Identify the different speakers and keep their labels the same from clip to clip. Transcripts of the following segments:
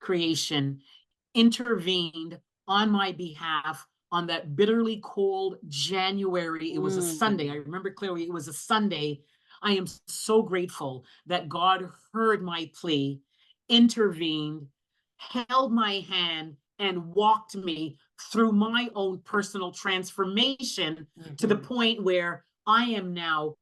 Speaker 1: creation intervened on my behalf on that bitterly cold January. It was a Sunday. I remember clearly it was a Sunday. I am so grateful that God heard my plea, intervened, held my hand, and walked me through my own personal transformation to the point where I am now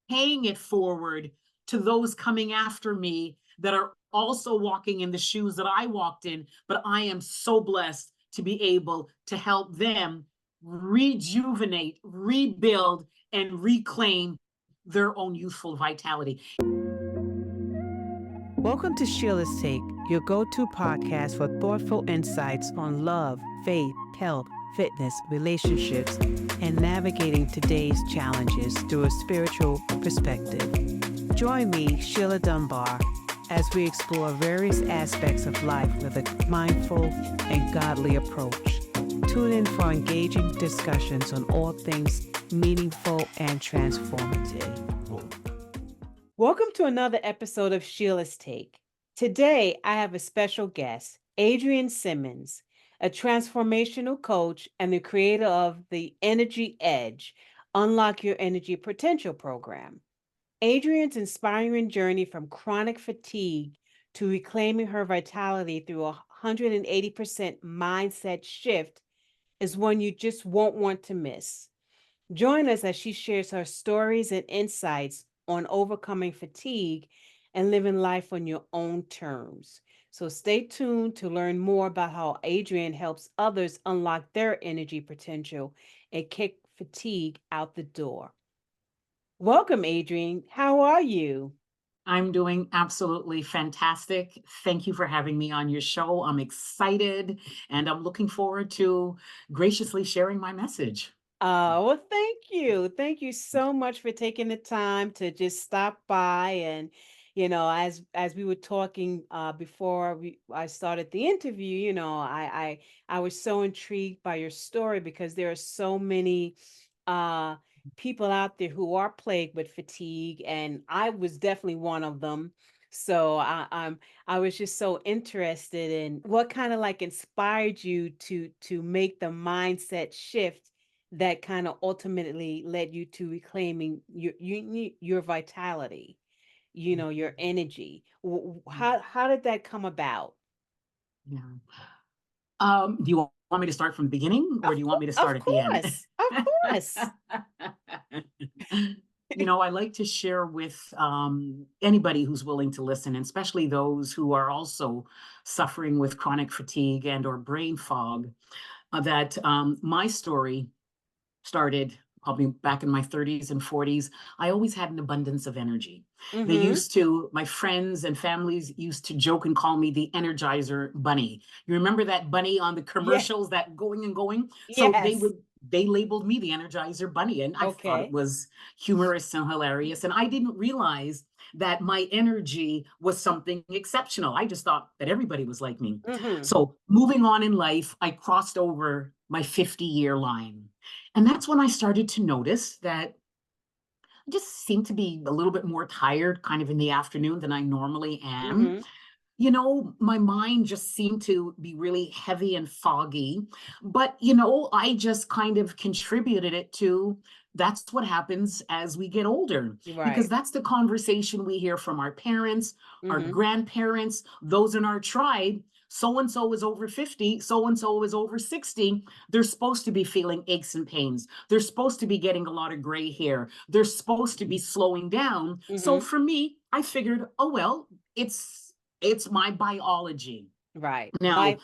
Speaker 1: paying it forward to those coming after me that are also walking in the shoes that I walked in. But I am so blessed to be able to help them rejuvenate, rebuild, and reclaim their own youthful vitality.
Speaker 2: Welcome to Sheila's Take, your go-to podcast for thoughtful insights on love, faith, health, fitness, relationships, and navigating today's challenges through a spiritual perspective. Join me, Sheila Dunbar, as we explore various aspects of life with a mindful and godly approach. Tune in for engaging discussions on all things meaningful and transformative. Welcome to another episode of Sheila's Take. Today, I have a special guest, Adrienne Simmons, a transformational coach and the creator of the Energy Edge, Unlock Your Energy Potential program. Adrienne's inspiring journey from chronic fatigue to reclaiming her vitality through a 180% mindset shift is one you just won't want to miss. Join us as she shares her stories and insights on overcoming fatigue and living life on your own terms. So stay tuned to learn more about how Adrienne helps others unlock their energy potential and kick fatigue out the door. Welcome, Adrienne. How are you?
Speaker 1: I'm doing absolutely fantastic. Thank you for having me on your show. I'm excited and I'm looking forward to graciously sharing my message.
Speaker 2: Well, thank you. Thank you so much for taking the time to just stop by. And, as we were talking before I started the interview, I was so intrigued by your story because there are so many people out there who are plagued with fatigue, and I was definitely one of them. So I was just so interested in what kind of like inspired you to make the mindset shift that kind of ultimately led you to reclaiming your vitality, your energy. How did that come about?
Speaker 1: Yeah. Do you want me to start from the beginning or do you want me to start at the end?
Speaker 2: Of course.
Speaker 1: I like to share with anybody who's willing to listen, and especially those who are also suffering with chronic fatigue and or brain fog, that my story started probably back in my 30s and 40s. I always had an abundance of energy. My friends and families used to joke and call me the Energizer Bunny. You remember that bunny on the commercials, that going and going? So they labeled me the Energizer Bunny, and I thought it was humorous and hilarious. And I didn't realize that my energy was something exceptional. I just thought that everybody was like me. So moving on in life, I crossed over my 50-year line. And that's when I started to notice that I just seemed to be a little bit more tired kind of in the afternoon than I normally am. My mind just seemed to be really heavy and foggy. But, I just kind of contributed it to that's what happens as we get older. Because that's the conversation we hear from our parents, our grandparents, those in our tribe. So-and-so is over 50, so-and-so is over 60. They're supposed to be feeling aches and pains. They're supposed to be getting a lot of gray hair. They're supposed to be slowing down. So for me, I figured, oh, well, it's my biology.
Speaker 2: Right.
Speaker 1: Now,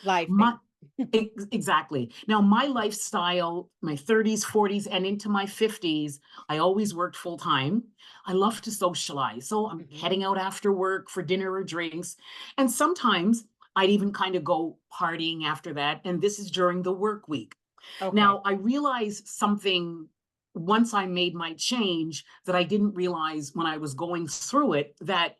Speaker 1: exactly. Now, my lifestyle, my 30s, 40s, and into my 50s, I always worked full time. I love to socialize. So I'm heading out after work for dinner or drinks. And sometimes I'd even kind of go partying after that. And this is during the work week. Now, I realized something once I made my change that I didn't realize when I was going through it, that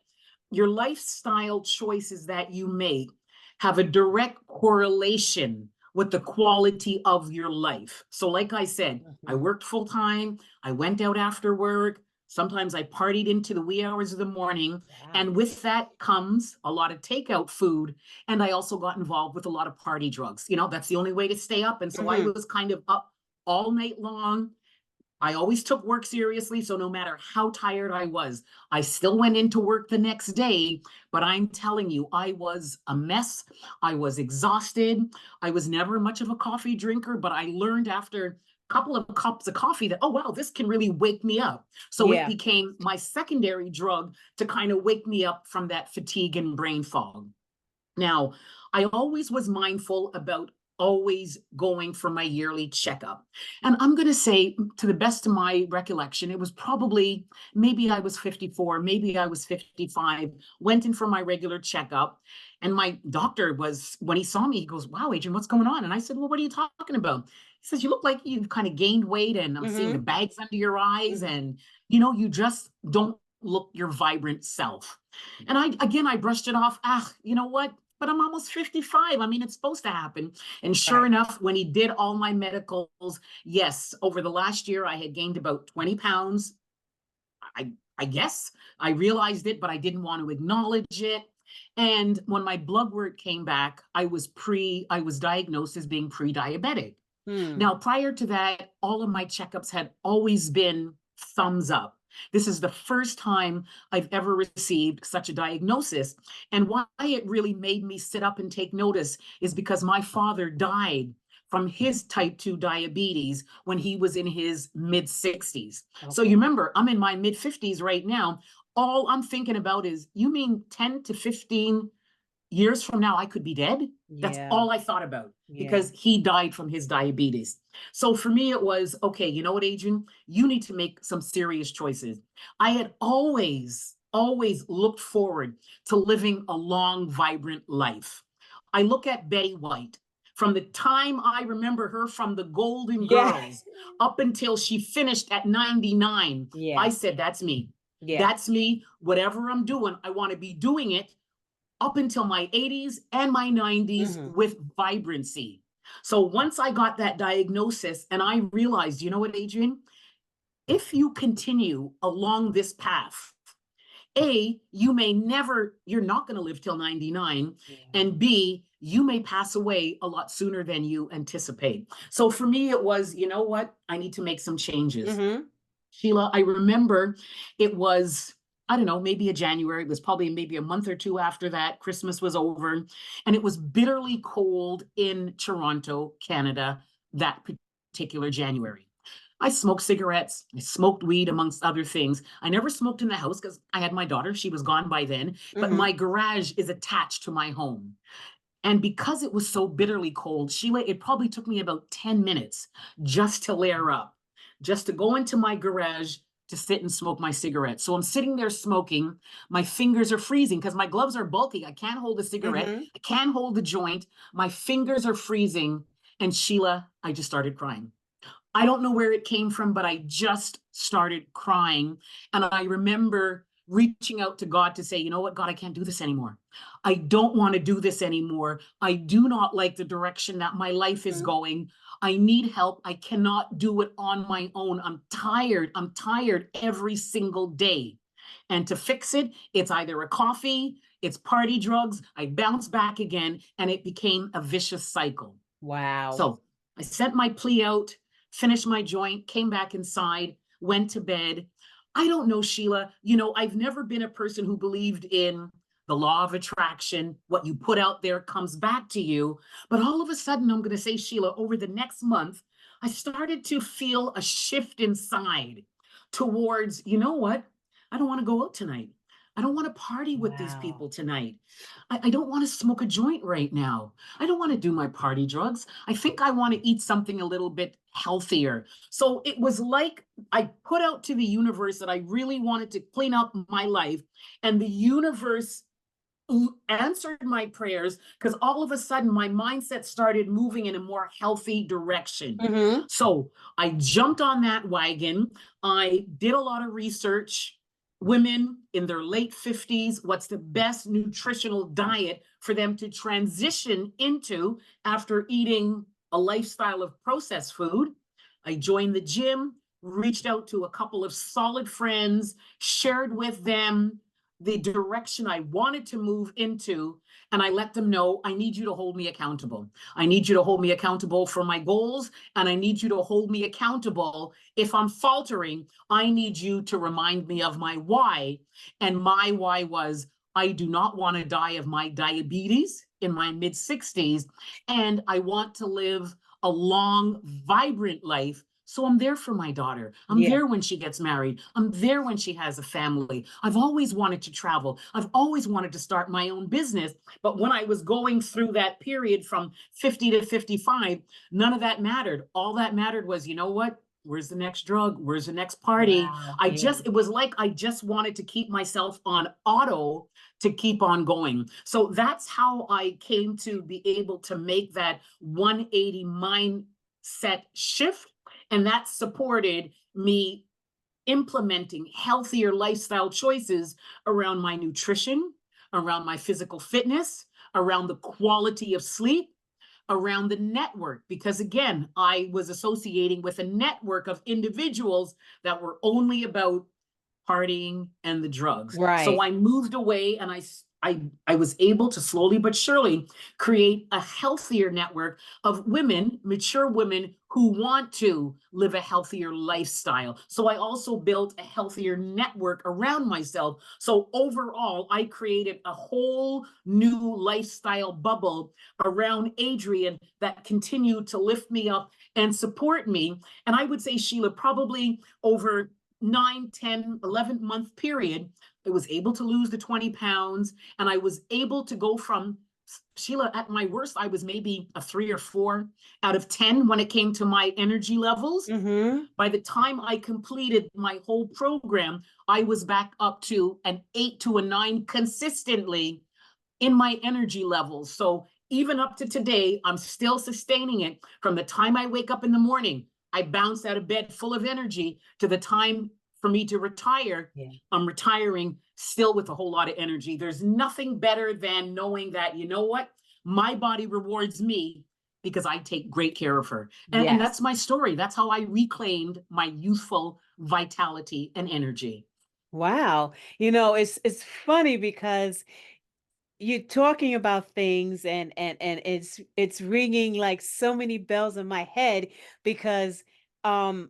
Speaker 1: your lifestyle choices that you make have a direct correlation with the quality of your life. So like I said, I worked full time. I went out after work. Sometimes I partied into the wee hours of the morning.
Speaker 3: Wow.
Speaker 1: And with that comes a lot of takeout food. And I also got involved with a lot of party drugs. That's the only way to stay up. And so I was kind of up all night long. I always took work seriously. So no matter how tired I was, I still went into work the next day. But I'm telling you, I was a mess. I was exhausted. I was never much of a coffee drinker, but I learned after a couple of cups of coffee that, oh, wow, this can really wake me up. So it became my secondary drug to kind of wake me up from that fatigue and brain fog. Now, I always was mindful about always going for my yearly checkup. And I'm going to say, to the best of my recollection, it was probably, maybe I was 54, maybe I was 55, went in for my regular checkup. And my doctor was, when he saw me, he goes, wow, Adrienne, what's going on? And I said, well, what are you talking about? He says, you look like you've kind of gained weight, and I'm seeing the bags under your eyes, and, you just don't look your vibrant self. And I brushed it off. You know what? But I'm almost 55. I mean, it's supposed to happen. And sure enough, when he did all my medicals, yes, over the last year, I had gained about 20 pounds. I guess I realized it, but I didn't want to acknowledge it. And when my blood work came back, I was diagnosed as being pre-diabetic. Now, prior to that, all of my checkups had always been thumbs up. This is the first time I've ever received such a diagnosis. And why it really made me sit up and take notice is because my father died from his type 2 diabetes when he was in his mid-60s. Okay. So you remember, I'm in my mid-50s right now. All I'm thinking about is, you mean 10 to 15 years from now, I could be dead? That's all I thought about, because he died from his diabetes. So for me, it was, okay, you know what, Adrienne, you need to make some serious choices. I had always looked forward to living a long, vibrant life. I look at Betty White. From the time I remember her from the Golden Girls up until she finished at 99, I said, that's me. That's me. Whatever I'm doing, I want to be doing it up until my 80s and my 90s with vibrancy. So once I got that diagnosis and I realized, you know what, Adrienne, if you continue along this path, A, you're not going to live till 99, and B, you may pass away a lot sooner than you anticipate. So for me, it was, you know what, I need to make some changes. Sheila, I remember it was, I don't know, maybe a January. It was probably maybe a month or two after that. Christmas was over, and it was bitterly cold in Toronto, Canada, that particular January. I smoked cigarettes. I smoked weed, amongst other things. I never smoked in the house because I had my daughter. She was gone by then, but my garage is attached to my home. And because it was so bitterly cold, Sheila, it probably took me about 10 minutes just to layer up, just to go into my garage, to sit and smoke my cigarette. So I'm sitting there smoking. My fingers are freezing because my gloves are bulky. I can't hold a cigarette. I can't hold the joint. My fingers are freezing. And Sheila, I just started crying. I don't know where it came from, but I just started crying. And I remember reaching out to God to say, you know what, God, I can't do this anymore. I don't want to do this anymore. I do not like the direction that my life is going. I need help. I cannot do it on my own. I'm tired. I'm tired every single day. And to fix it, it's either a coffee, it's party drugs. I bounce back again, and it became a vicious cycle.
Speaker 3: Wow.
Speaker 1: So I sent my plea out, finished my joint, came back inside, went to bed. I don't know, Sheila, I've never been a person who believed in the law of attraction. What you put out there comes back to you. But all of a sudden, I'm going to say, Sheila, over the next month, I started to feel a shift inside towards, you know what? I don't want to go out tonight. I don't want to party with these people tonight. I don't want to smoke a joint right now. I don't want to do my party drugs. I think I want to eat something a little bit healthier. So it was like I put out to the universe that I really wanted to clean up my life, and the universe answered my prayers, because all of a sudden my mindset started moving in a more healthy direction. So I jumped on that wagon. I did a lot of research. Women in their late 50s, what's the best nutritional diet for them to transition into after eating a lifestyle of processed food? I joined the gym, reached out to a couple of solid friends, shared with them the direction I wanted to move into. And I let them know, I need you to hold me accountable. I need you to hold me accountable for my goals. And I need you to hold me accountable. If I'm faltering, I need you to remind me of my why. And my why was, I do not want to die of my diabetes in my mid 60s. And I want to live a long, vibrant life. So I'm there for my daughter. I'm
Speaker 2: Yeah.
Speaker 1: there when she gets married. I'm there when she has a family. I've always wanted to travel. I've always wanted to start my own business. But when I was going through that period from 50 to 55, none of that mattered. All that mattered was, you know what? Where's the next drug? Where's the next party?
Speaker 2: Wow. Yeah.
Speaker 1: It was like I just wanted to keep myself on auto to keep on going. So that's how I came to be able to make that 180 mindset shift. And that supported me implementing healthier lifestyle choices around my nutrition, around my physical fitness, around the quality of sleep, around the network. Because again, I was associating with a network of individuals that were only about partying and the drugs. So
Speaker 2: Right.
Speaker 1: I moved away, and I was able to slowly but surely create a healthier network of women, mature women who want to live a healthier lifestyle. So I also built a healthier network around myself. So overall, I created a whole new lifestyle bubble around Adrienne that continued to lift me up and support me. And I would say, Sheila, probably over 9, 10, 11-month period, I was able to lose the 20 pounds, and I was able to go from, Sheila, at my worst, I was maybe a 3 or 4 out of 10 when it came to my energy levels.
Speaker 2: Mm-hmm.
Speaker 1: By the time I completed my whole program, I was back up to an 8 to a 9 consistently in my energy levels. So even up to today, I'm still sustaining it. From the time I wake up in the morning, I bounce out of bed full of energy, to the time for me to retire,
Speaker 2: Yeah.
Speaker 1: I'm retiring still with a whole lot of energy. There's nothing better than knowing that, you know what, my body rewards me because I take great care of her. And
Speaker 2: Yes.
Speaker 1: that's my story. That's how I reclaimed my youthful vitality and energy.
Speaker 2: Wow. It's funny because you're talking about things and it's ringing like so many bells in my head because um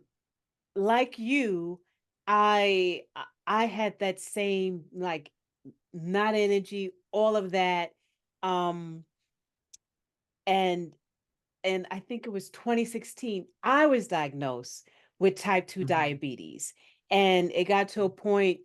Speaker 2: like you, I had that same like not energy, all of that. Um and and I think it was 2016, I was diagnosed with type 2
Speaker 1: Mhm.
Speaker 2: diabetes. And it got to a point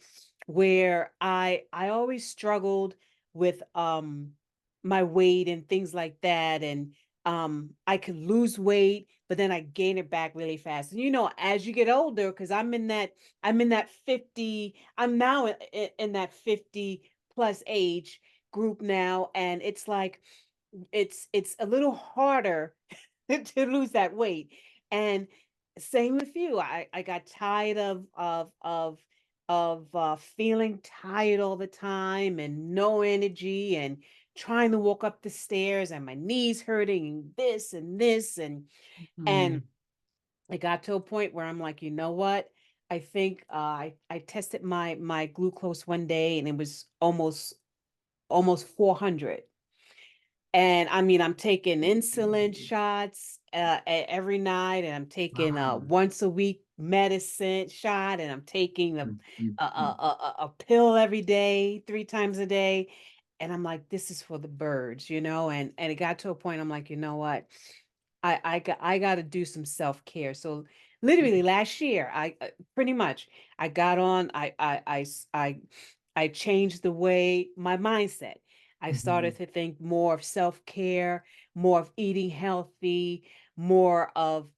Speaker 2: where I always struggled with my weight and things like that. And I could lose weight, but then I gain it back really fast. And as you get older, because I'm in that 50, I'm now in that 50 plus age group now. And it's like it's a little harder to lose that weight. And same with you. I got tired of feeling tired all the time and no energy and trying to walk up the stairs and my knees hurting and this and
Speaker 1: Mhm.
Speaker 2: it got to a point where I'm like, you know what? I think I tested my glucose one day and it was almost 400. And I mean, I'm taking insulin shots every night, and I'm taking
Speaker 1: Wow.
Speaker 2: once a week medicine shot, and I'm taking
Speaker 1: Mm, mm, mm.
Speaker 2: a pill every day, 3 times a day. And I'm like, this is for the birds. And it got to a point, I'm like, you know what? I got to do some self-care. So literally last year, I pretty much I got on, I changed the way my mindset. I started
Speaker 1: Mhm.
Speaker 2: to think more of self-care, more of eating healthy, more of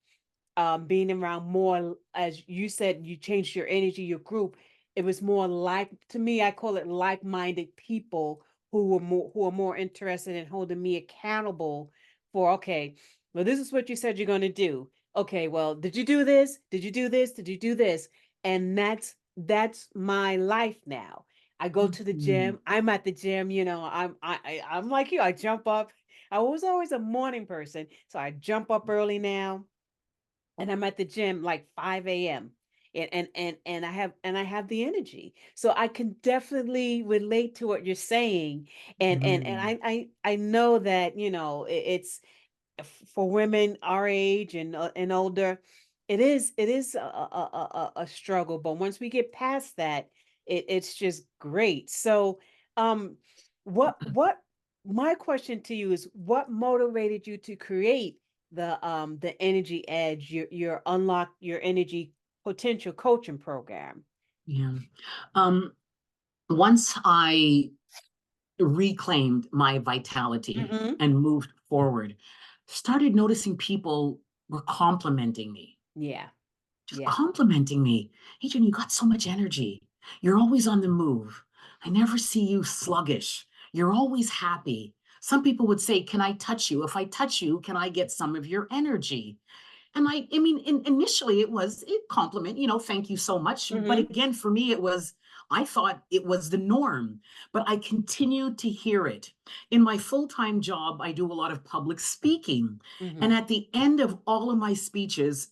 Speaker 2: being around more, as you said, you changed your energy, your group. It was more like, to me, I call it like-minded people who are more interested in holding me accountable for, okay, well, this is what you said you're going to do. Okay, well, did you do this? Did you do this? Did you do this? And that's my life now. I go to the
Speaker 1: Mhm.
Speaker 2: gym. I'm at the gym. I'm like you. I jump up. I was always a morning person, so I jump up early now and I'm at the gym like 5 a.m. And I have the energy. So I can definitely relate to what you're saying. And
Speaker 1: Mm,
Speaker 2: I know that, it's for women our age and older, it is a struggle. But once we get past that, it's just great. So, um, what my question to you is, what motivated you to create the Energy Edge, your unlock your energy potential coaching program?
Speaker 1: yeah. Um, Once I reclaimed my vitality
Speaker 2: Mm-hmm.
Speaker 1: and moved forward, started noticing people were complimenting me,
Speaker 2: Yeah.
Speaker 1: just
Speaker 2: Yeah.
Speaker 1: complimenting me. Adrienne, you got so much energy. You're always on the move. I never see you sluggish. You're always happy. Some people would say, can I touch you? If I touch you, can I get some of your energy? And I mean, initially it was a compliment, thank you so much. But
Speaker 2: Mm-hmm.
Speaker 1: again, for me, I thought it was the norm, but I continued to hear it. In my full-time job, I do a lot of public speaking.
Speaker 2: Mm-hmm.
Speaker 1: And at the end of all of my speeches,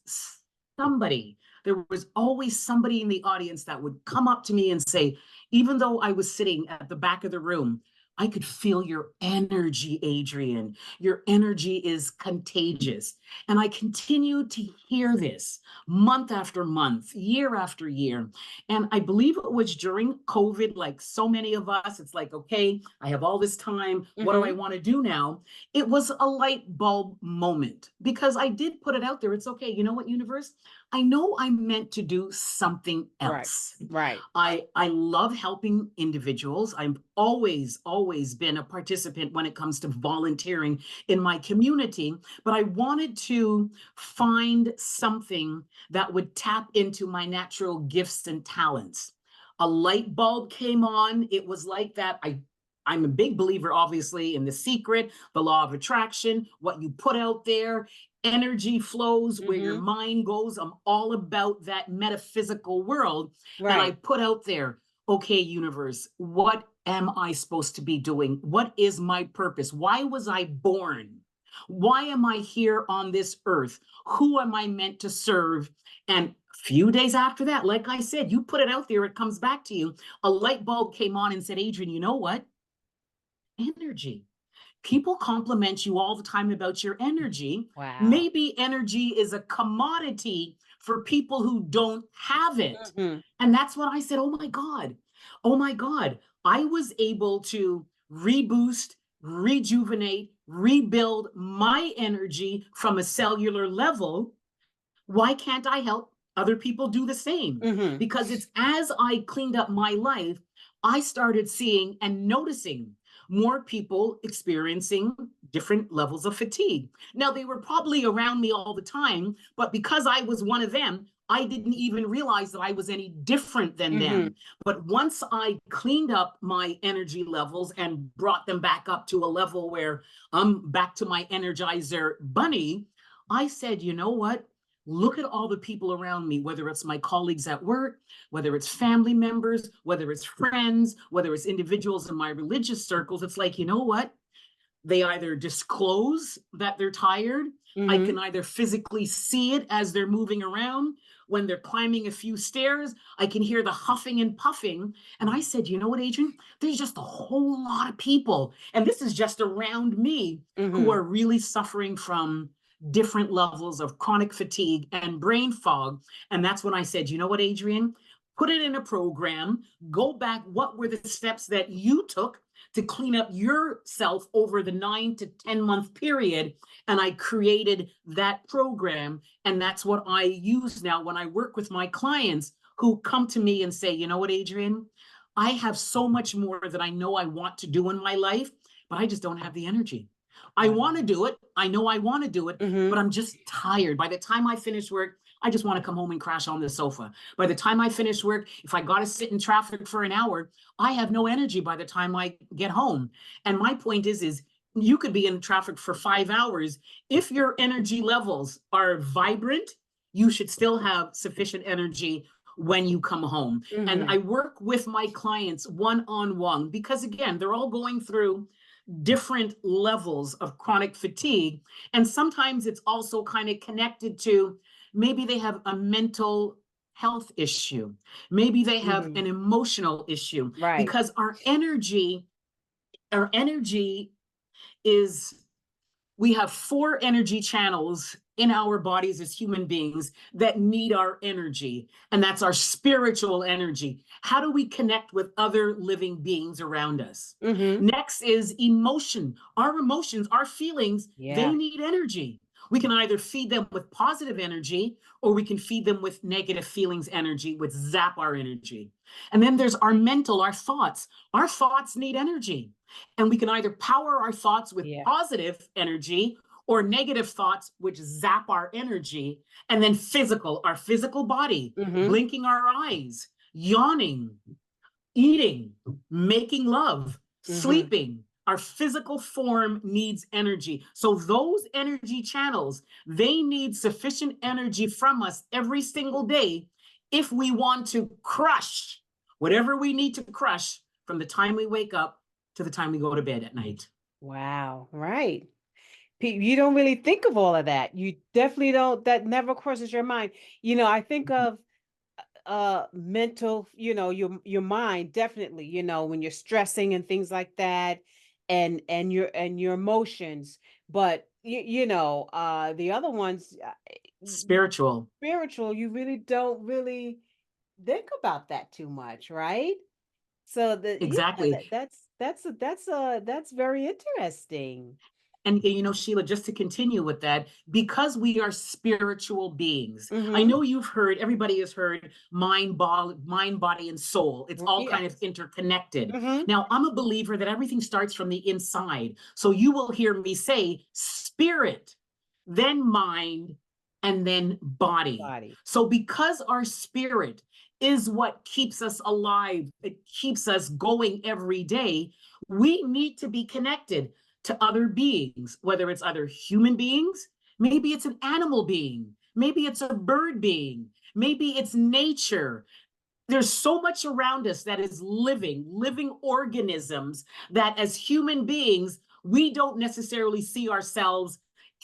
Speaker 1: somebody, there was always somebody in the audience that would come up to me and say, even though I was sitting at the back of the room, I could feel your energy, Adrienne. Your energy is contagious. And I continued to hear this month after month, year after year. And I believe it was during COVID, like so many of us, it's like, okay, I have all this time. What do I
Speaker 2: Mm-hmm.
Speaker 1: want to do now? It was a light bulb moment because I did put it out there. It's okay. You know what, universe? I know I'm meant to do something
Speaker 2: Right.
Speaker 1: else.
Speaker 2: Right.
Speaker 1: I love helping individuals. I've always been a participant when it comes to volunteering in my community, but I wanted to find something that would tap into my natural gifts and talents. A light bulb came on. It was like that. I'm a big believer, obviously, in the secret, the law of attraction, what you put out there, energy flows where your
Speaker 2: Mm-hmm.
Speaker 1: mind goes. I'm all about that metaphysical world. And I
Speaker 2: Right.
Speaker 1: put out there, okay, universe, what am I supposed to be doing? What is my purpose? Why was I born? Why am I here on this earth? Who am I meant to serve? And a few days after that, like I said, you put it out there, it comes back to you. A light bulb came on and said, Adrienne, you know what? Energy. People compliment you all the time about your energy.
Speaker 2: Wow.
Speaker 1: Maybe energy is a commodity for people who don't have it.
Speaker 2: Mm-hmm.
Speaker 1: And that's what I said. Oh my God. Oh my God. I was able to reboost, rejuvenate, rebuild my energy from a cellular level. Why can't I help other people do the same?
Speaker 2: Mm-hmm.
Speaker 1: Because it's as I cleaned up my life, I started seeing and noticing more people experiencing different levels of fatigue. Now, they were probably around me all the time, but because I was one of them, I didn't even realize that I was any different than
Speaker 2: Mm-hmm.
Speaker 1: them. But once I cleaned up my energy levels and brought them back up to a level where I'm back to my Energizer bunny, I said, you know what? Look at all the people around me, whether it's my colleagues at work, whether it's family members, whether it's friends, whether it's individuals in my religious circles. It's like, you know what? They either disclose that they're tired. I
Speaker 2: Mm-hmm.
Speaker 1: can either physically see it as they're moving around. When they're climbing a few stairs, I can hear the huffing and puffing. And I said, you know what, Adrienne? There's just a whole lot of people. And this is just around me who
Speaker 2: Mm-hmm.
Speaker 1: are really suffering from different levels of chronic fatigue and brain fog. And that's when I said, you know what, Adrienne? Put it in a program, go back. What were the steps that you took to clean up yourself over the 9 to 10 month period? And I created that program. And that's what I use now when I work with my clients who come to me and say, you know what, Adrienne, I have so much more that I know I want to do in my life, but I just don't have the energy. I
Speaker 2: Wow.
Speaker 1: want to do it. I know I want to do it, but
Speaker 2: Mm-hmm.
Speaker 1: I'm just tired. By the time I finish work, I just want to come home and crash on the sofa. By the time I finish work, if I got to sit in traffic for an hour, I have no energy by the time I get home. And my point is you could be in traffic for 5 hours. If your energy levels are vibrant, you should still have sufficient energy when you come home. And
Speaker 2: Mm-hmm.
Speaker 1: I work with my clients one on one because, again, they're all going through different levels of chronic fatigue. And sometimes it's also kind of connected to maybe they have a mental health issue. Maybe they have
Speaker 2: Mhm.
Speaker 1: an emotional issue,
Speaker 2: Right.
Speaker 1: because our energy is, we have 4 energy channels in our bodies as human beings that need our energy, and that's our spiritual energy. How do we connect with other living beings around us?
Speaker 2: Mhm.
Speaker 1: Next is emotion. Our emotions, our feelings, they
Speaker 2: Yeah.
Speaker 1: need energy. We can either feed them with positive energy, or we can feed them with negative feelings energy, which zap our energy. And then there's our mental, our thoughts. Our thoughts need energy. And we can either power our thoughts with
Speaker 2: Yeah.
Speaker 1: positive energy, or negative thoughts, which zap our energy. And then physical, our physical body,
Speaker 2: Mhm.
Speaker 1: blinking our eyes, yawning, eating, making love,
Speaker 2: Mhm.
Speaker 1: sleeping. Our physical form needs energy. So those energy channels, they need sufficient energy from us every single day if we want to crush whatever we need to crush from the time we wake up to the time we go to bed at night.
Speaker 2: Wow. Right. You don't really think of all of that. You definitely don't. That never crosses your mind. I think of mental, your mind definitely, when you're stressing and things like that, and your emotions. But the other ones,
Speaker 1: Spiritual.
Speaker 2: spiritual, you really don't really think about that too much, right? So yeah,
Speaker 1: Exactly.
Speaker 2: that's very interesting.
Speaker 1: And Sheila, just to continue with that, because we are spiritual beings, I
Speaker 2: Mm-hmm.
Speaker 1: know everybody has heard mind, body, and soul. It's all
Speaker 2: Yeah.
Speaker 1: kind of interconnected.
Speaker 2: Mm-hmm.
Speaker 1: Now, I'm a believer that everything starts from the inside. So you will hear me say spirit, then mind, and then body.
Speaker 2: Body.
Speaker 1: So because our spirit is what keeps us alive, it keeps us going every day, we need to be connected to other beings, whether it's other human beings, maybe it's an animal being, maybe it's a bird being, maybe it's nature. There's so much around us that is living organisms that as human beings, we don't necessarily see ourselves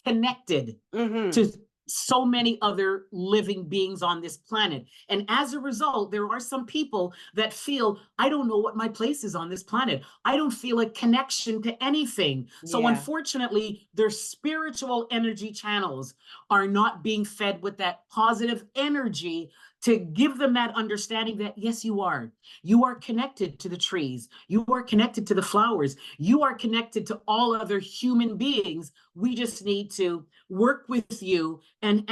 Speaker 1: connected
Speaker 2: Mm-hmm.
Speaker 1: to so many other living beings on this planet. And as a result, there are some people that feel, I don't know what my place is on this planet. I don't feel a connection to anything. So
Speaker 2: Yeah.
Speaker 1: unfortunately, their spiritual energy channels are not being fed with that positive energy to give them that understanding that, yes, you are. You are connected to the trees. You are connected to the flowers. You are connected to all other human beings. We just need to work with you and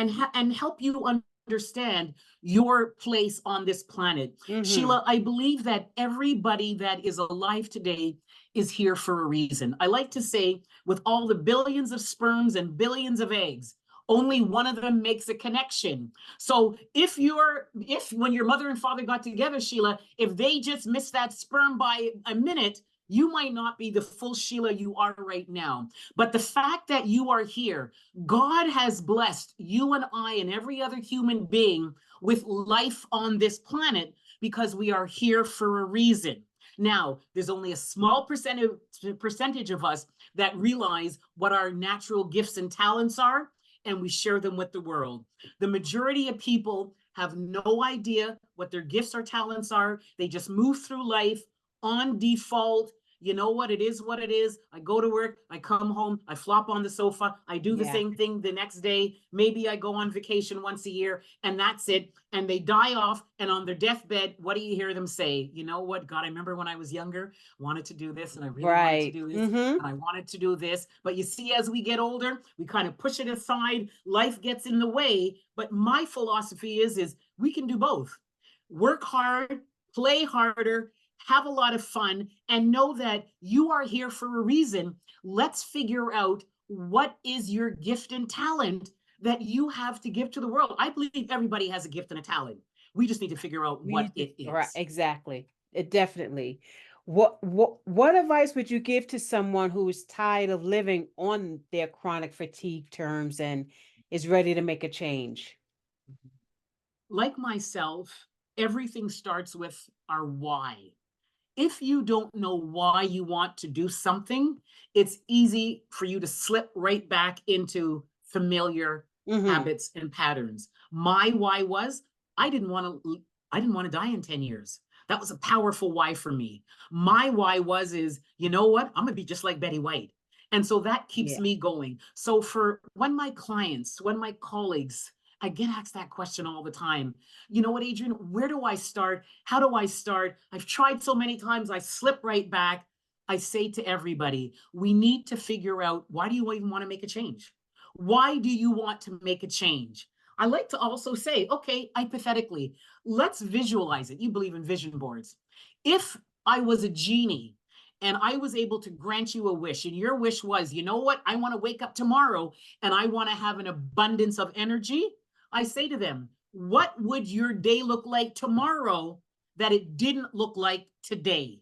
Speaker 1: help you understand your place on this planet.
Speaker 2: Mm-hmm.
Speaker 1: Sheila, I believe that everybody that is alive today is here for a reason. I like to say, with all the billions of sperms and billions of eggs, only one of them makes a connection. So if when your mother and father got together, Sheila, if they just missed that sperm by a minute, you might not be the full Sheila you are right now. But the fact that you are here, God has blessed you and I and every other human being with life on this planet because we are here for a reason. Now, there's only a small percentage of us that realize what our natural gifts and talents are, and we share them with the world. The majority of people have no idea what their gifts or talents are. They just move through life on default. You know what it is, what it is. I go to work, I come home, I flop on the sofa, I do the
Speaker 2: Yeah.
Speaker 1: same thing the next day. Maybe I go on vacation once a year, and that's it. And they die off, and on their deathbed, what do you hear them say? You know what, God, I remember when I was younger, wanted to do this, and I really wanted to
Speaker 2: Right.
Speaker 1: do this,
Speaker 2: Mm-hmm.
Speaker 1: and I wanted to do this. But you see, as we get older, we kind of push it aside. Life gets in the way. But my philosophy is we can do both. Work hard, play harder, have a lot of fun, and know that you are here for a reason. Let's figure out what is your gift and talent that you have to give to the world. I believe everybody has a gift and a talent. We just need to figure out
Speaker 2: We
Speaker 1: what
Speaker 2: need to,
Speaker 1: it
Speaker 2: right,
Speaker 1: is.
Speaker 2: exactly. It definitely. What advice would you give to someone who is tired of living on their chronic fatigue terms and is ready to make a change?
Speaker 1: Like myself, everything starts with our why. If you don't know why you want to do something, it's easy for you to slip right back into familiar
Speaker 2: Mm-hmm.
Speaker 1: habits and patterns. My why was I didn't want to I didn't want to die in 10 years. That was a powerful why for me. My why is, you know what? I'm going to be just like Betty White. And so that keeps
Speaker 2: Yeah.
Speaker 1: me going. So for when my clients, when my colleagues, I get asked that question all the time. You know what, Adrienne, where do I start? How do I start? I've tried so many times, I slip right back. I say to everybody, we need to figure out, why do you even want to make a change? Why do you want to make a change? I like to also say, okay, hypothetically, let's visualize it. You believe in vision boards. If I was a genie and I was able to grant you a wish, and your wish was, you know what, I want to wake up tomorrow and I want to have an abundance of energy, I say to them, what would your day look like tomorrow that it didn't look like today?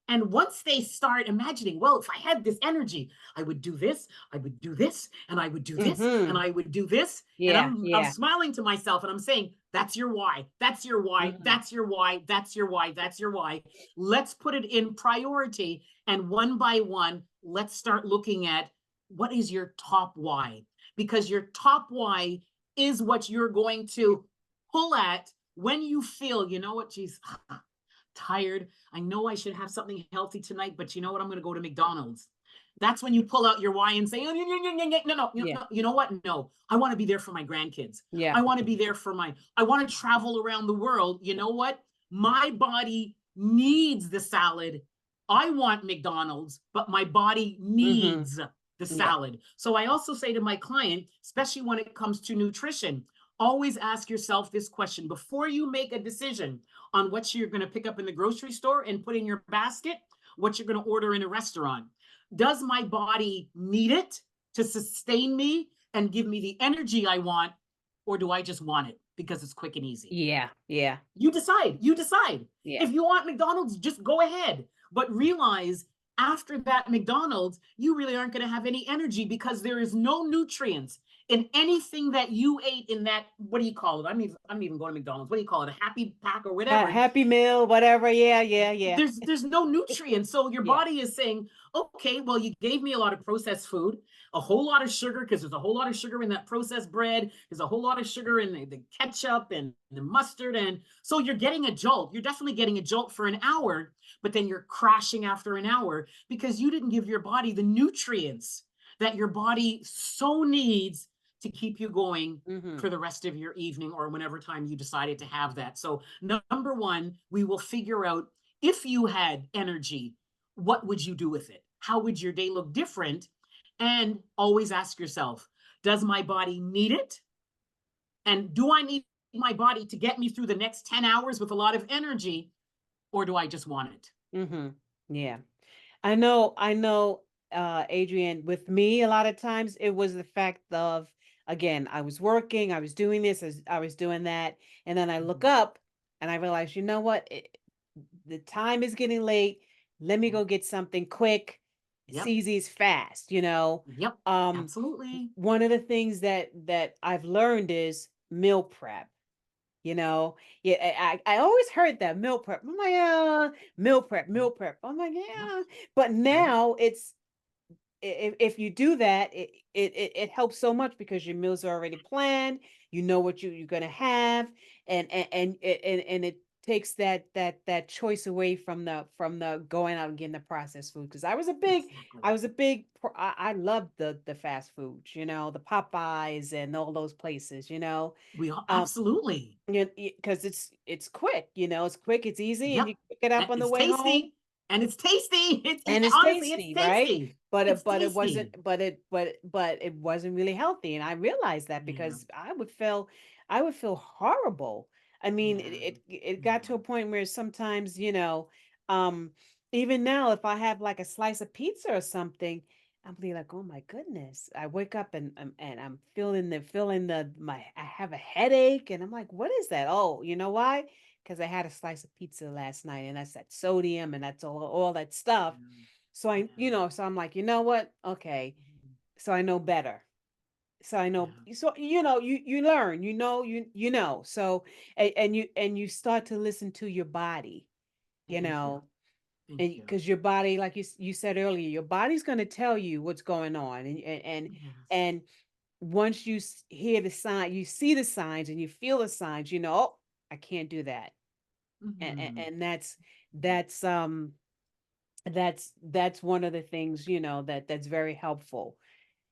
Speaker 1: And once they start imagining, well, if I had this energy, I would do this, I would do this, and I would do this, and
Speaker 2: Mm-hmm.
Speaker 1: I would do this. And
Speaker 2: Yeah.
Speaker 1: I'm
Speaker 2: Yeah.
Speaker 1: smiling to myself and I'm saying, that's your why. That's your why.
Speaker 2: Mm-hmm.
Speaker 1: That's your why. That's your why. That's your why. Let's put it in priority. And one by one, let's start looking at, what is your top why? Because your top why is what you're going to pull at when you feel, you know what, geez, tired. I know I should have something healthy tonight, but you know what? I'm going to go to McDonald's. That's when you pull out your why and say, oh,
Speaker 2: Yeah.
Speaker 1: no, you know what? No, I want to be there for my grandkids.
Speaker 2: Yeah.
Speaker 1: I want to be there for I want to travel around the world. You know what? My body needs the salad. I want McDonald's, but my body
Speaker 2: Mm-hmm.
Speaker 1: needs the
Speaker 2: Yeah.
Speaker 1: salad. So I also say to my client, especially when it comes to nutrition, always ask yourself this question before you make a decision on what you're going to pick up in the grocery store and put in your basket, what you're going to order in a restaurant. Does my body need it to sustain me and give me the energy I want, or do I just want it because it's quick and easy?
Speaker 2: Yeah. Yeah.
Speaker 1: You decide. You decide.
Speaker 2: Yeah.
Speaker 1: If you want McDonald's, just go ahead. But realize after that McDonald's, you really aren't going to have any energy because there is no nutrients in anything that you ate in that. What do you call it? I'm even going to McDonald's. What do you call it? A Happy Pack or whatever.
Speaker 2: Happy Meal, whatever. Yeah. Yeah. Yeah.
Speaker 1: There's no nutrients. So your
Speaker 2: Yeah.
Speaker 1: body is saying, okay, well, you gave me a lot of processed food, a whole lot of sugar, because there's a whole lot of sugar in that processed bread. There's a whole lot of sugar in the ketchup and the mustard. And so you're getting a jolt. You're definitely getting a jolt for an hour, but then you're crashing after an hour because you didn't give your body the nutrients that your body so needs to keep you going
Speaker 2: Mm-hmm.
Speaker 1: for the rest of your evening or whenever time you decided to have that. So number one, we will figure out, if you had energy, what would you do with it? How would your day look different? And always ask yourself, does my body need it? And do I need my body to get me through the next 10 hours with a lot of energy, or do I just want it?
Speaker 2: Mm-hmm. Yeah. I know, Adrienne, with me, a lot of times it was the fact of, again, I was working, I was doing this, I was doing that. And then I look
Speaker 1: Mhm.
Speaker 2: up and I realize, you know what? The time is getting late. Let me
Speaker 1: Yep.
Speaker 2: go get something quick. It's
Speaker 1: Yep.
Speaker 2: easy, it's fast, you know.
Speaker 1: Yep.
Speaker 2: Um,
Speaker 1: Absolutely.
Speaker 2: One of the things that I've learned is meal prep. You know, yeah, I always heard that meal prep. I'm like, meal prep, meal prep. I'm like,
Speaker 1: Yep.
Speaker 2: yeah, but
Speaker 1: Yep.
Speaker 2: now it's, if you do that, it helps so much because your meals are already planned. You know what you're gonna have, and it takes that choice away from the going out and getting the processed food. Because I
Speaker 1: Exactly.
Speaker 2: was a big, I loved the fast foods, you know, the Popeyes and all those places, you know.
Speaker 1: We all
Speaker 2: Um,
Speaker 1: absolutely.
Speaker 2: because it's quick, you know, it's quick, it's easy, and
Speaker 1: Yep.
Speaker 2: you pick it up
Speaker 1: And
Speaker 2: on the
Speaker 1: it's
Speaker 2: way home,
Speaker 1: tasty. And it's tasty.
Speaker 2: and it's
Speaker 1: Honestly, it's
Speaker 2: tasty, right?
Speaker 1: tasty.
Speaker 2: But
Speaker 1: It's
Speaker 2: it wasn't,
Speaker 1: tasty.
Speaker 2: but it wasn't really healthy, and I realized that
Speaker 1: Yeah.
Speaker 2: because I would feel horrible. I mean,
Speaker 1: Yeah.
Speaker 2: it got to a
Speaker 1: Yeah.
Speaker 2: point where sometimes, you know, um, even now, if I have like a slice of pizza or something, I'm be like, oh my goodness. I wake up and I'm feeling my I have a headache, and I'm like, what is that? Oh, you know why? Because I had a slice of pizza last night, and that's that sodium and that's all that stuff. So
Speaker 1: Yeah.
Speaker 2: so I'm like, you know what? Okay.
Speaker 1: Mhm.
Speaker 2: So I know better. So I know,
Speaker 1: Yeah.
Speaker 2: so you learn, you know. So and you start to listen to your body, you
Speaker 1: Thank you.
Speaker 2: know,
Speaker 1: Thank
Speaker 2: and
Speaker 1: you.
Speaker 2: because your body, like you said earlier, your body's going to tell you what's going on,
Speaker 1: Yes.
Speaker 2: and once you hear the sign, you see the signs and you feel the signs, you know, oh, I can't do that. And,
Speaker 1: Mhm.
Speaker 2: and that's that's one of the things, that's very helpful.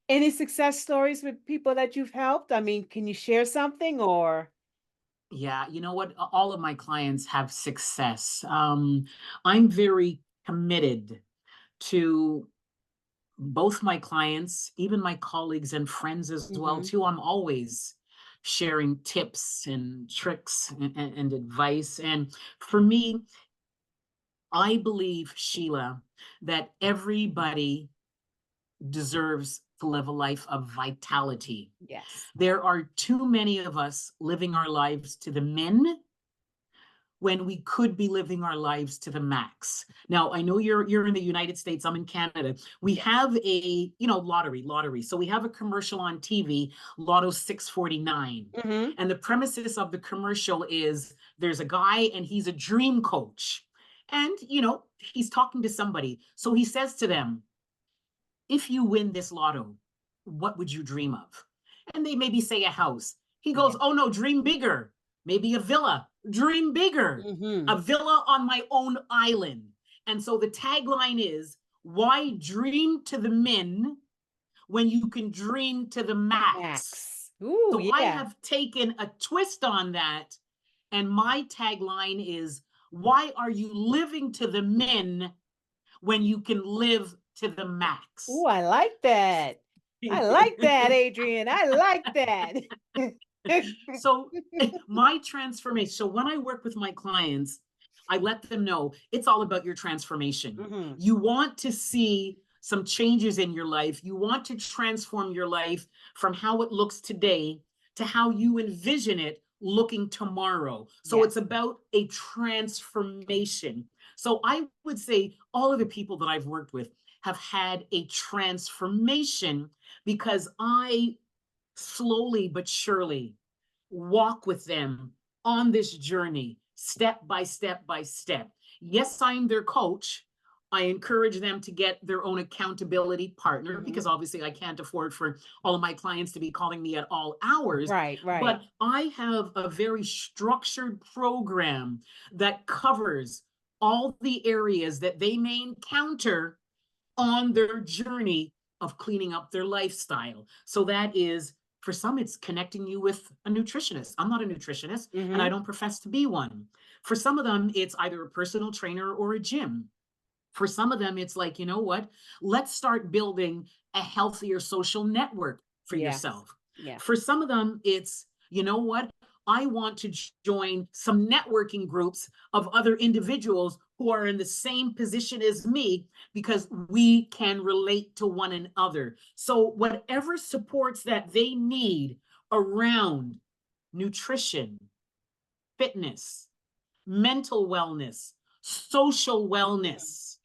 Speaker 2: Any success stories with people that you've helped? I mean, can you share something or?
Speaker 1: Yeah, you know what? All of my clients have success. I'm very committed to both my clients, even my colleagues and friends as well
Speaker 2: Hmm.
Speaker 1: too. I'm always sharing tips and tricks and advice. And for me, I believe, Sheila, that everybody deserves to live a life of vitality.
Speaker 2: Yes.
Speaker 1: There are too many of us living our lives to the min when we could be living our lives to the max. Now, I know you're in the United States, I'm in Canada. We
Speaker 2: Yes.
Speaker 1: have a, lottery. So we have a commercial on TV, Lotto 649.
Speaker 2: Hmm.
Speaker 1: And the premises of the commercial is there's a guy and he's a dream coach. And, he's talking to somebody. So he says to them, if you win this lotto, what would you dream of? And they maybe say a house. He
Speaker 2: Yeah.
Speaker 1: goes, oh no, dream bigger. Maybe a villa, dream bigger, a
Speaker 2: Hmm.
Speaker 1: villa on my own island. And so the tagline is, why dream to the min when you can dream to the max?
Speaker 2: Max. Ooh,
Speaker 1: So I
Speaker 2: yeah.
Speaker 1: have taken a twist on that. And my tagline is, why are you living to the min when you can live to the
Speaker 2: Ooh,
Speaker 1: max?
Speaker 2: I like that. I like that, Adrienne. I like that.
Speaker 1: So my transformation. So when I work with my clients, I let them know it's all about your transformation.
Speaker 2: Hmm.
Speaker 1: You want to see some changes in your life. You want to transform your life from how it looks today to how you envision it looking tomorrow. So
Speaker 2: Yes.
Speaker 1: it's about a transformation. So I would say all of the people that I've worked with have had a transformation because I slowly but surely walk with them on this journey, step by step by step. Yes, I'm their coach. I encourage them to get their own accountability partner
Speaker 2: Hmm.
Speaker 1: because obviously I can't afford for all of my clients to be calling me at all hours.
Speaker 2: Right, right.
Speaker 1: But I have a very structured program that covers all the areas that they may encounter on their journey of cleaning up their lifestyle. So that is, for some, it's connecting you with a nutritionist. I'm not a nutritionist and I
Speaker 2: Hmm.
Speaker 1: don't profess to be one. For some of them, it's either a personal trainer or a gym. For some of them, it's like, you know what? Let's start building a healthier social network for
Speaker 2: Yes.
Speaker 1: yourself.
Speaker 2: Yeah.
Speaker 1: For some of them, it's, you know what? I want to join some networking groups of other individuals who are in the same position as me because we can relate to one another. So, whatever supports that they need around nutrition, fitness, mental wellness, social wellness,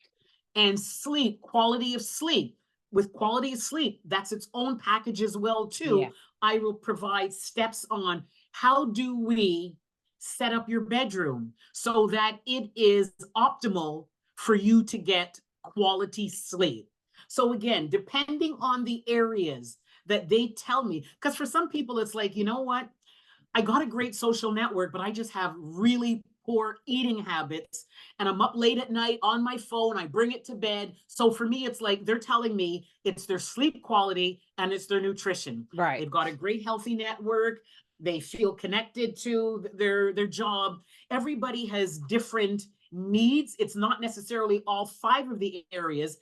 Speaker 1: and sleep, quality of sleep. With quality of sleep, that's its own package as well
Speaker 2: Yeah.
Speaker 1: too. I will provide steps on how do we set up your bedroom so that it is optimal for you to get quality sleep. So again, depending on the areas that they tell me, because for some people it's like, you know what, I got a great social network, but I just have really poor eating habits. And I'm up late at night on my phone. I bring it to bed. So for me, it's like they're telling me it's their sleep quality and it's their nutrition.
Speaker 2: Right.
Speaker 1: They've got a great healthy network. They feel connected to their job. Everybody has different needs. It's not necessarily all five of the areas.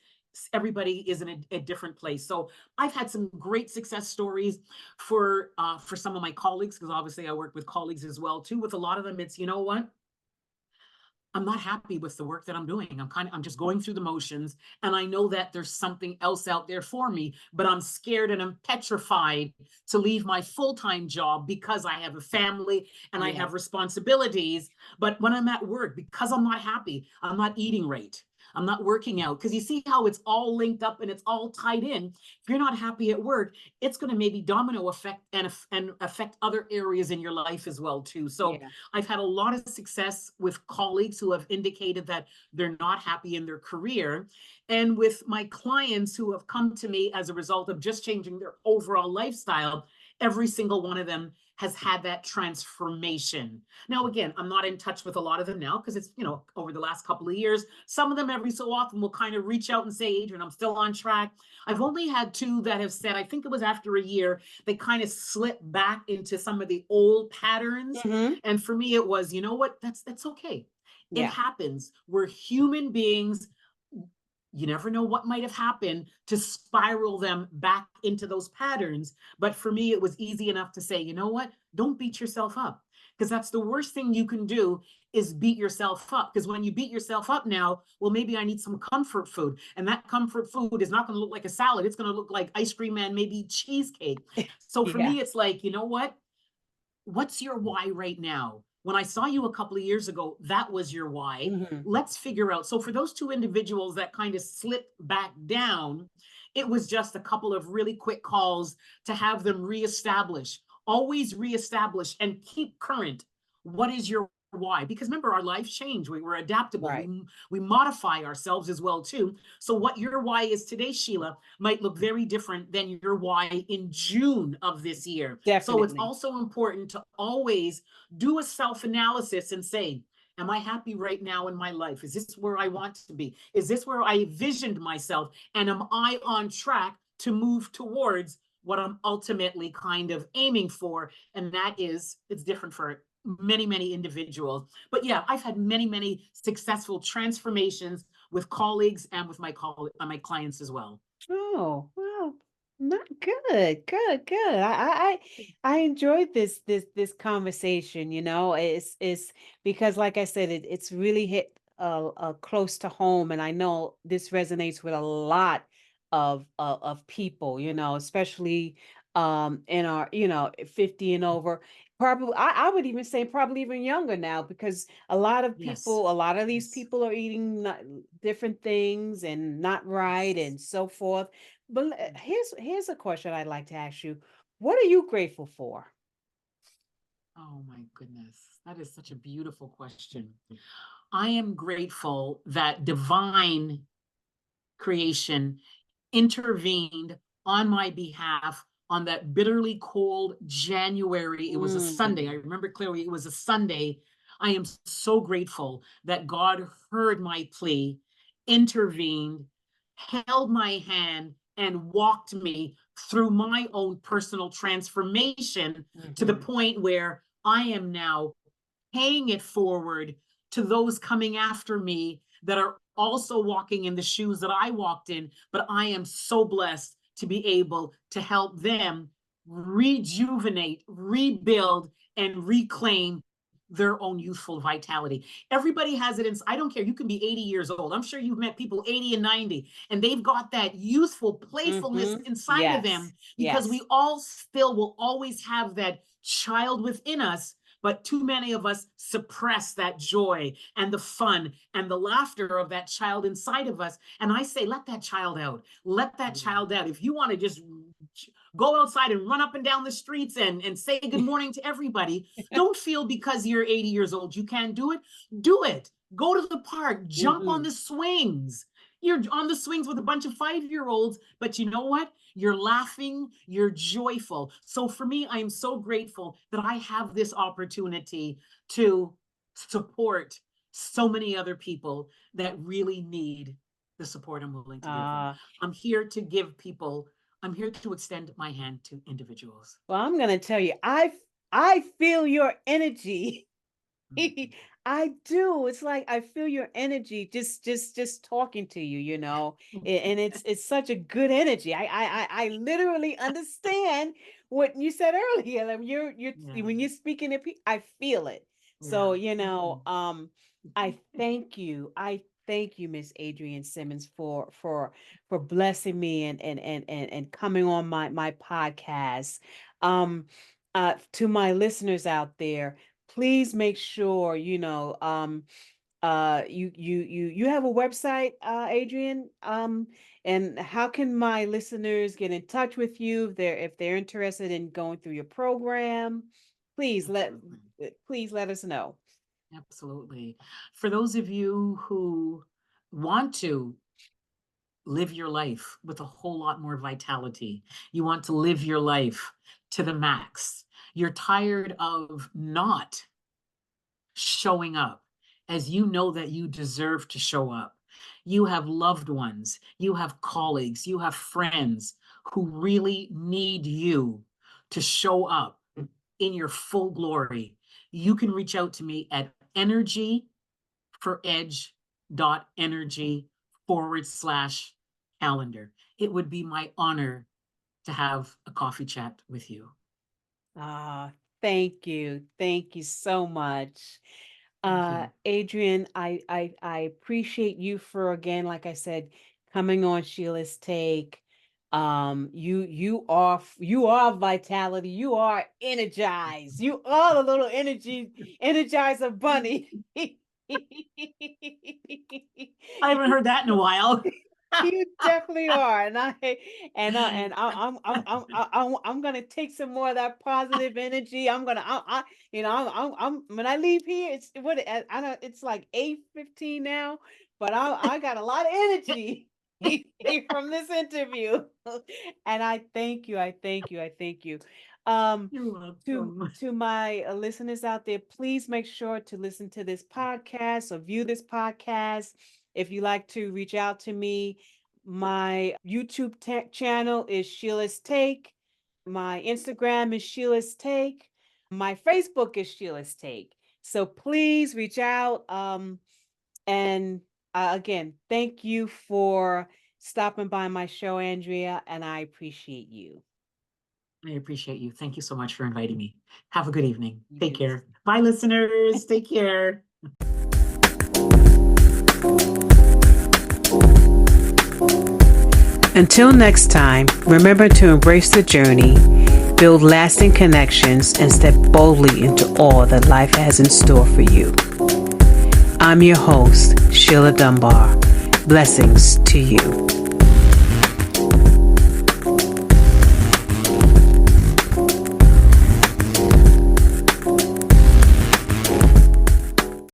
Speaker 1: Everybody is in a different place. So I've had some great success stories for some of my colleagues, because obviously I work with colleagues as well too. With a lot of them, it's, you know what, I'm not happy with the work that I'm doing. I'm just going through the motions. And I know that there's something else out there for me, but I'm scared and I'm petrified to leave my full-time job because I have a family and I
Speaker 2: Yeah.
Speaker 1: have responsibilities. But when I'm at work, because I'm not happy, I'm not eating right. I'm not working out. Because you see how it's all linked up and it's all tied in. If you're not happy at work, it's going to maybe domino effect and affect other areas in your life as well too. So
Speaker 2: Yeah.
Speaker 1: I've had a lot of success with colleagues who have indicated that they're not happy in their career, and with my clients who have come to me as a result of just changing their overall lifestyle every single one of them has had that transformation. Now, again, I'm not in touch with a lot of them now because it's, over the last couple of years. Some of them every so often will kind of reach out and say, Adrienne, I'm still on track. I've only had two that have said, I think it was after a year, they kind of slipped back into some of the old patterns.
Speaker 2: Mm-hmm.
Speaker 1: And for me, it was, you know what? That's okay. It
Speaker 2: Yeah.
Speaker 1: happens. We're human beings. You never know what might have happened to spiral them back into those patterns. But for me, it was easy enough to say, you know what? Don't beat yourself up, because that's the worst thing you can do, is beat yourself up. Because when you beat yourself up now, well, maybe I need some comfort food. And that comfort food is not going to look like a salad. It's going to look like ice cream and maybe cheesecake. So for
Speaker 2: Yeah.
Speaker 1: me, it's like, you know what? What's your why right now? When I saw you a couple of years ago, that was your why.
Speaker 2: Mm-hmm.
Speaker 1: Let's figure out. So for those two individuals that kind of slipped back down, it was just a couple of really quick calls to have them reestablish, always reestablish and keep current. What is your why? Because remember, our lives change. We're adaptable.
Speaker 2: Right.
Speaker 1: We modify ourselves as well too. So what your why is today, Sheila, might look very different than your why in June of this year. So it's
Speaker 2: Definitely.
Speaker 1: also important to always do a self-analysis and say, am I happy right now in my life? Is this where I want to be? Is this where I visioned myself? And am I on track to move towards what I'm ultimately kind of aiming for? And that is, it's different for many individuals. But yeah, I've had many successful transformations with colleagues and with my clients as well.
Speaker 2: Oh, well, not good. Good. I enjoyed this conversation, It's because like I said, it's really hit close to home, and I know this resonates with a lot of people, especially in our, 50 and over. Probably I would even say probably even younger now, because
Speaker 1: Yes.
Speaker 2: a lot of these
Speaker 1: Yes.
Speaker 2: people are eating different things and not right
Speaker 1: Yes.
Speaker 2: and so forth. But here's a question I'd like to ask you. What are you grateful for?
Speaker 1: Oh my goodness. That is such a beautiful question. I am grateful that divine creation intervened on my behalf on that bitterly cold January. It was a Sunday. I
Speaker 2: Mm.
Speaker 1: remember clearly it was a Sunday. I am so grateful that God heard my plea, intervened, held my hand, and walked me through my own personal transformation to the
Speaker 2: Hmm.
Speaker 1: point where I am now paying it forward to those coming after me that are also walking in the shoes that I walked in. But I am so blessed to be able to help them rejuvenate, rebuild, and reclaim their own youthful vitality. Everybody has it in, I don't care, you can be 80 years old. I'm sure you've met people 80 and 90, and they've got that youthful playfulness
Speaker 2: Hmm.
Speaker 1: inside of
Speaker 2: Yes.
Speaker 1: them, because we
Speaker 2: Yes.
Speaker 1: all still will always have that child within us, but too many of us suppress that joy and the fun and the laughter of that child inside of us. And I say, let that child out. Let that child out. If you want to just go outside and run up and down the streets and say good morning to everybody, don't feel because you're 80 years old you can't do it. Do it. Go to the park, jump on
Speaker 2: Hmm.
Speaker 1: the swings. You're on the swings with a bunch of 5-year-olds, but you know what? You're laughing, you're joyful. So for me, I am so grateful that I have this opportunity to support so many other people that really need the support I'm willing to give them.
Speaker 2: Uh,
Speaker 1: I'm here to give people, I'm here to extend my hand to individuals.
Speaker 2: well, I'm gonna tell you, I feel your energy.
Speaker 1: Mm.
Speaker 2: I do. It's like I feel your energy just talking to you, and it's such a good energy. I literally understand what you said earlier. Like
Speaker 1: Yeah,
Speaker 2: when you're speaking to people, I feel it.
Speaker 1: yeah.
Speaker 2: So,
Speaker 1: Mhm.
Speaker 2: I thank you. I thank you, Miss Adrienne Simmons, for blessing me and coming on my podcast. Um to my listeners out there, please make sure you have a website, Adrienne, and how can my listeners get in touch with you if they're interested in going through your program? please let
Speaker 1: Absolutely.
Speaker 2: please let us know.
Speaker 1: Absolutely. For those of you who want to live your life with a whole lot more vitality, you want to live your life to the max. You're tired of not showing up as you know that you deserve to show up. You have loved ones, you have colleagues, you have friends who really need you to show up in your full glory. You can reach out to me at energy4edge.energy/calendar. It would be my honor to have a coffee chat with you.
Speaker 2: Ah, thank you. Thank you so much.
Speaker 1: Thank you.
Speaker 2: Adrienne, I appreciate you for, again, like I said, coming on Sheila's Take. You are vitality. You are energized. You are the little energizer bunny.
Speaker 1: I haven't heard that in a while.
Speaker 2: You definitely are, I'm gonna take some more of that positive energy. When I leave here, it's what I know it's like 8:15 now, but I got a lot of energy from this interview, and I thank you. I thank you. I thank you.
Speaker 1: You're welcome.
Speaker 2: To my listeners out there, please make sure to listen to this podcast or view this podcast. If you like to reach out to me, my YouTube channel is Sheila's Take. My Instagram is Sheila's Take. My Facebook is Sheila's Take. So please reach out. And again, thank you for stopping by my show, Andrea, and I appreciate you.
Speaker 1: I appreciate you. Thank you so much for inviting me. Have a good evening.
Speaker 2: You
Speaker 1: Take
Speaker 2: too.
Speaker 1: care. Bye, listeners. Take care.
Speaker 2: Until next time, remember to embrace the journey, build lasting connections, and step boldly into all that life has in store for you. I'm your host, Sheila Dunbar. Blessings to you.